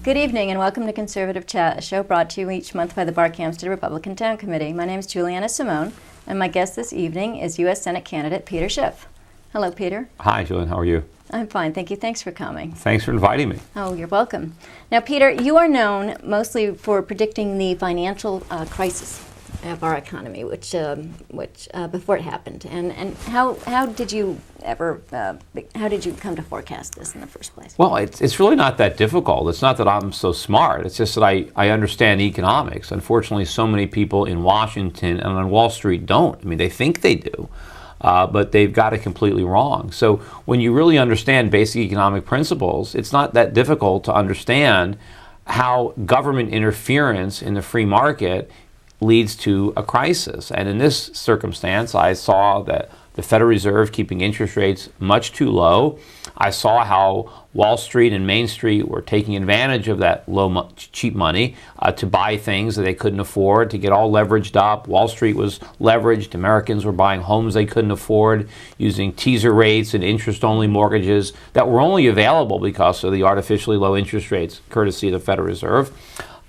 Good evening and welcome to Conservative Chat, a show brought to you each month by the Barkhamsted Republican Town Committee. My name is Juliana Simone, and my guest this evening is U.S. Senate candidate Peter Schiff. Hello, Peter. Hi, Julian. How are you? I'm fine, thank you. Thanks for coming. Thanks for inviting me. Oh, you're welcome. Now, Peter, you are known mostly for predicting the financial crisis of our economy, which before it happened. And how did you come to forecast this in the first place? Well, it's really not that difficult. It's not that I'm so smart. It's just that I understand economics. Unfortunately, so many people in Washington and on Wall Street don't. I mean, they think they do, but they've got it completely wrong. So when you really understand basic economic principles, it's not that difficult to understand how government interference in the free market leads to a crisis. And in this circumstance, I saw that the Federal Reserve keeping interest rates much too low. I saw how Wall Street and Main Street were taking advantage of that cheap money to buy things that they couldn't afford, to get all leveraged up. Wall Street was leveraged. Americans were buying homes they couldn't afford, using teaser rates and interest-only mortgages that were only available because of the artificially low interest rates, courtesy of the Federal Reserve.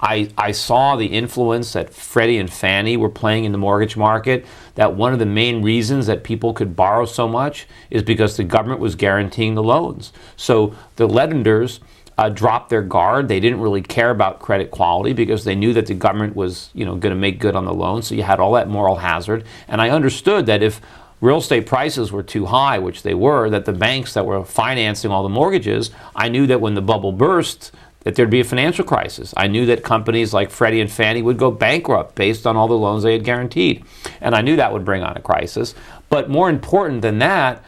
I saw the influence that Freddie and Fannie were playing in the mortgage market, that one of the main reasons that people could borrow so much is because the government was guaranteeing the loans. So the lenders dropped their guard. They didn't really care about credit quality because they knew that the government was, going to make good on the loan. So you had all that moral hazard. And I understood that if real estate prices were too high, which they were, that the banks that were financing all the mortgages, I knew that when the bubble burst, that there'd be a financial crisis. I knew that companies like Freddie and Fannie would go bankrupt based on all the loans they had guaranteed. And I knew that would bring on a crisis. But more important than that,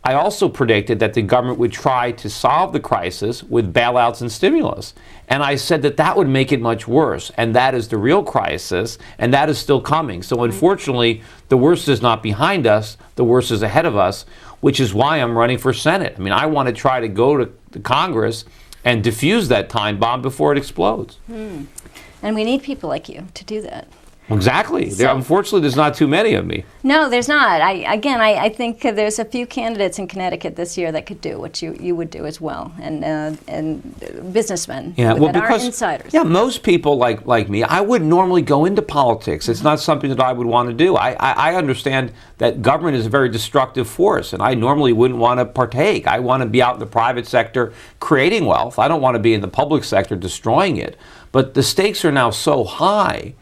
I also predicted that the government would try to solve the crisis with bailouts and stimulus. And I said that that would make it much worse. And that is the real crisis, and that is still coming. So unfortunately, the worst is not behind us, the worst is ahead of us, which is why I'm running for Senate. I mean, I want to try to go to Congress and diffuse that time bomb before it explodes. And we need people like you to do that. Exactly. Unfortunately, there's not too many of me. No, there's not. I think there's a few candidates in Connecticut this year that could do what you would do as well, and businessmen that are insiders. Yeah, most people like me, I wouldn't normally go into politics. It's not something that I would want to do. I understand that government is a very destructive force, and I normally wouldn't want to partake. I want to be out in the private sector creating wealth. I don't want to be in the public sector destroying it. But the stakes are now so high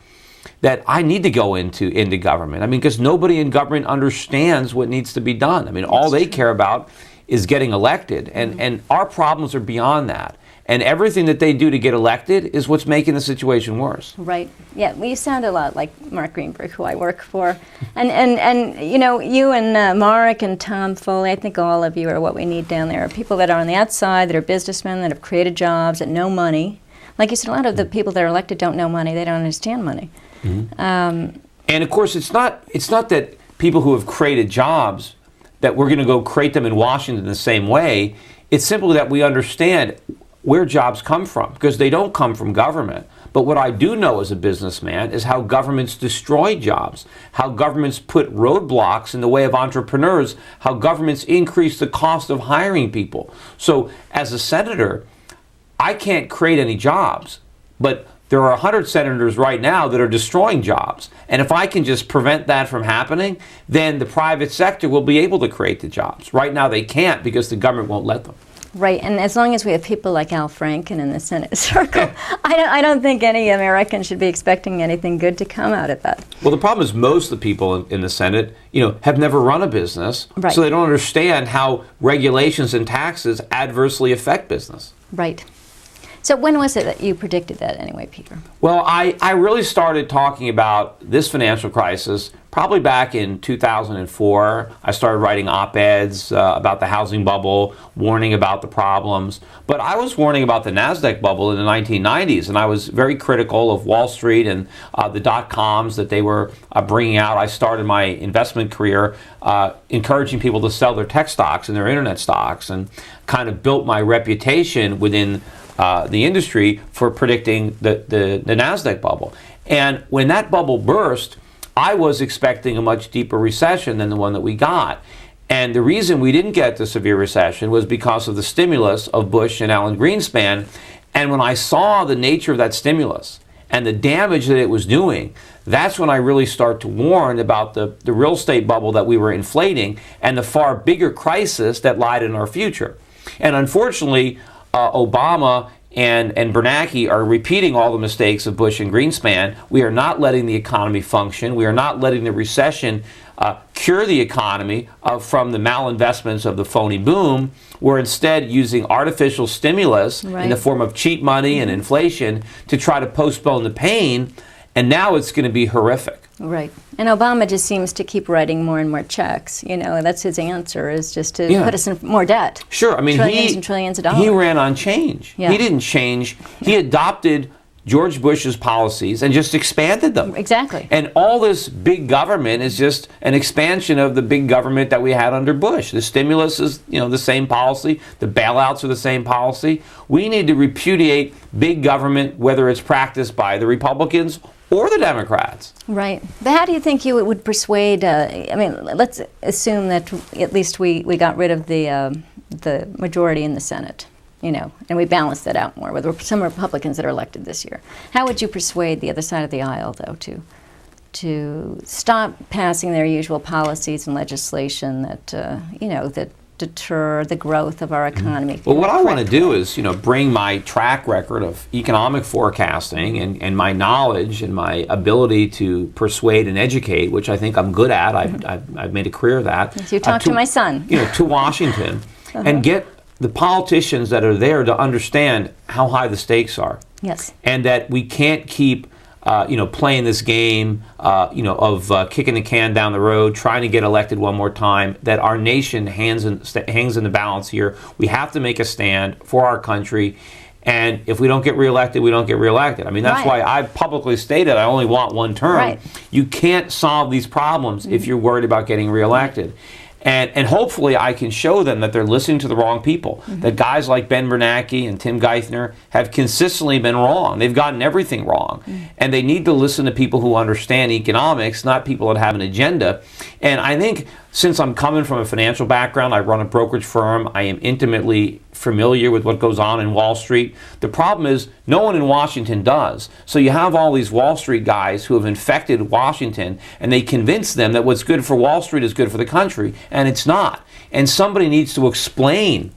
that I need to go into government. I mean, because nobody in government understands what needs to be done. I mean, all they care about is getting elected. And our problems are beyond that. And everything that they do to get elected is what's making the situation worse. Right. Yeah, we sound a lot like Mark Greenberg, who I work for. And you and Mark and Tom Foley, I think all of you are what we need down there. People that are on the outside, that are businessmen, that have created jobs, that know money. Like you said, a lot of the people that are elected don't know money. They don't understand money. And of course, it's not that people who have created jobs, that we're going to go create them in Washington the same way. It's simply that we understand where jobs come from, because they don't come from government. But what I do know as a businessman is how governments destroy jobs, how governments put roadblocks in the way of entrepreneurs, how governments increase the cost of hiring people. So as a senator, I can't create any jobs, but there are 100 senators right now that are destroying jobs. And if I can just prevent that from happening, then the private sector will be able to create the jobs. Right now they can't because the government won't let them. Right, and as long as we have people like Al Franken in the Senate circle, I don't think any American should be expecting anything good to come out of that. Well, the problem is most of the people in the Senate, have never run a business, right. So they don't understand how regulations and taxes adversely affect business. Right. So when was it that you predicted that anyway, Peter? Well, I really started talking about this financial crisis probably back in 2004. I started writing op-eds about the housing bubble, warning about the problems. But I was warning about the NASDAQ bubble in the 1990s, and I was very critical of Wall Street and the dot-coms that they were bringing out. I started my investment career encouraging people to sell their tech stocks and their internet stocks, and kind of built my reputation within the industry for predicting the NASDAQ bubble. And when that bubble burst, I was expecting a much deeper recession than the one that we got. And the reason we didn't get the severe recession was because of the stimulus of Bush and Alan Greenspan. And when I saw the nature of that stimulus and the damage that it was doing, that's when I really start to warn about the real estate bubble that we were inflating and the far bigger crisis that lied in our future. And unfortunately, Obama and Bernanke are repeating all the mistakes of Bush and Greenspan. We are not letting the economy function. We are not letting the recession cure the economy from the malinvestments of the phony boom. We're instead using artificial stimulus in the form of cheap money and inflation to try to postpone the pain, and now it's going to be horrific. Right. And Obama just seems to keep writing more and more checks. You know, that's his answer, is just to put us in more debt. Sure. I mean, trillions and trillions of dollars. He ran on change. Yeah. He didn't change. He adopted George Bush's policies and just expanded them. Exactly. And all this big government is just an expansion of the big government that we had under Bush. The stimulus is, the same policy. The bailouts are the same policy. We need to repudiate big government, whether it's practiced by the Republicans or the Democrats. Right. But how do you think you would persuade, let's assume that at least we got rid of the majority in the Senate, and we balanced that out more with some Republicans that are elected this year. How would you persuade the other side of the aisle, though, to stop passing their usual policies and legislation that, that deter the growth of our economy? Well, what I want to do is, bring my track record of economic forecasting and my knowledge and my ability to persuade and educate, which I think I'm good at. I've made a career of that. So you talk to my son. To Washington and get the politicians that are there to understand how high the stakes are. Yes. And that we can't keep playing this game, of kicking the can down the road, trying to get elected one more time, that our nation hangs in the balance here. We have to make a stand for our country. And if we don't get reelected, we don't get reelected. I mean, that's why I've publicly stated I only want one term. Right. You can't solve these problems if you're worried about getting reelected. And hopefully I can show them that they're listening to the wrong people, that guys like Ben Bernanke and Tim Geithner have consistently been wrong. They've gotten everything wrong. And they need to listen to people who understand economics, not people that have an agenda. And I think since I'm coming from a financial background, I run a brokerage firm, I am intimately familiar with what goes on in Wall Street. The problem is no one in Washington does. So you have all these Wall Street guys who have infected Washington, and they convince them that what's good for Wall Street is good for the country, and it's not. And somebody needs to explain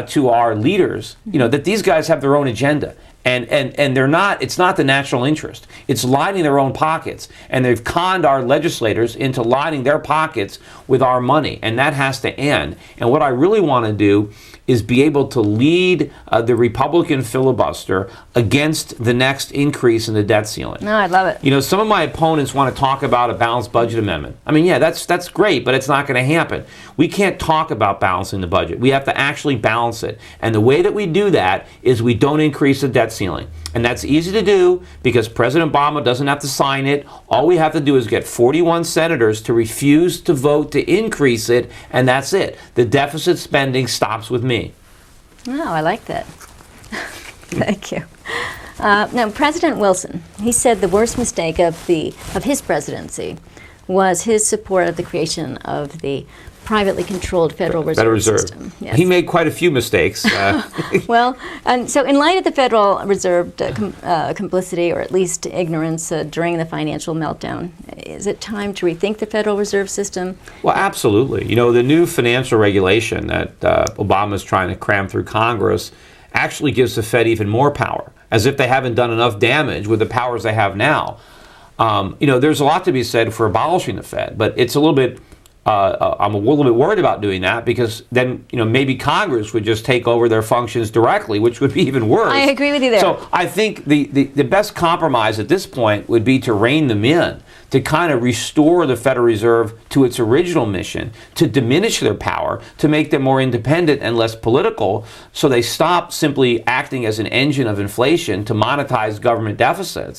to our leaders, that these guys have their own agenda. And they're not, it's not the national interest. It's lining their own pockets. And they've conned our legislators into lining their pockets with our money. And that has to end. And what I really want to do is be able to lead the Republican filibuster against the next increase in the debt ceiling. No, I love it. Some of my opponents want to talk about a balanced budget amendment. I mean, yeah, that's great, but it's not going to happen. We can't talk about balancing the budget. We have to actually balance it. And the way that we do that is we don't increase the debt ceiling. And that's easy to do because President Obama doesn't have to sign it. All we have to do is get 41 senators to refuse to vote to increase it, and that's it. The deficit spending stops with me. Oh, I like that. Thank you. Now, President Wilson, he said the worst mistake of his presidency was his support of the creation of the privately controlled Federal Reserve System. Yes. He made quite a few mistakes. Well, and so in light of the Federal Reserve complicity, or at least ignorance during the financial meltdown, is it time to rethink the Federal Reserve System? Well, absolutely. The new financial regulation that Obama is trying to cram through Congress actually gives the Fed even more power, as if they haven't done enough damage with the powers they have now. There's a lot to be said for abolishing the Fed, but it's a little bit I'm a little bit worried about doing that because then, maybe Congress would just take over their functions directly, which would be even worse. I agree with you there. So I think the best compromise at this point would be to rein them in, to kind of restore the Federal Reserve to its original mission, to diminish their power, to make them more independent and less political, so they stop simply acting as an engine of inflation to monetize government deficits.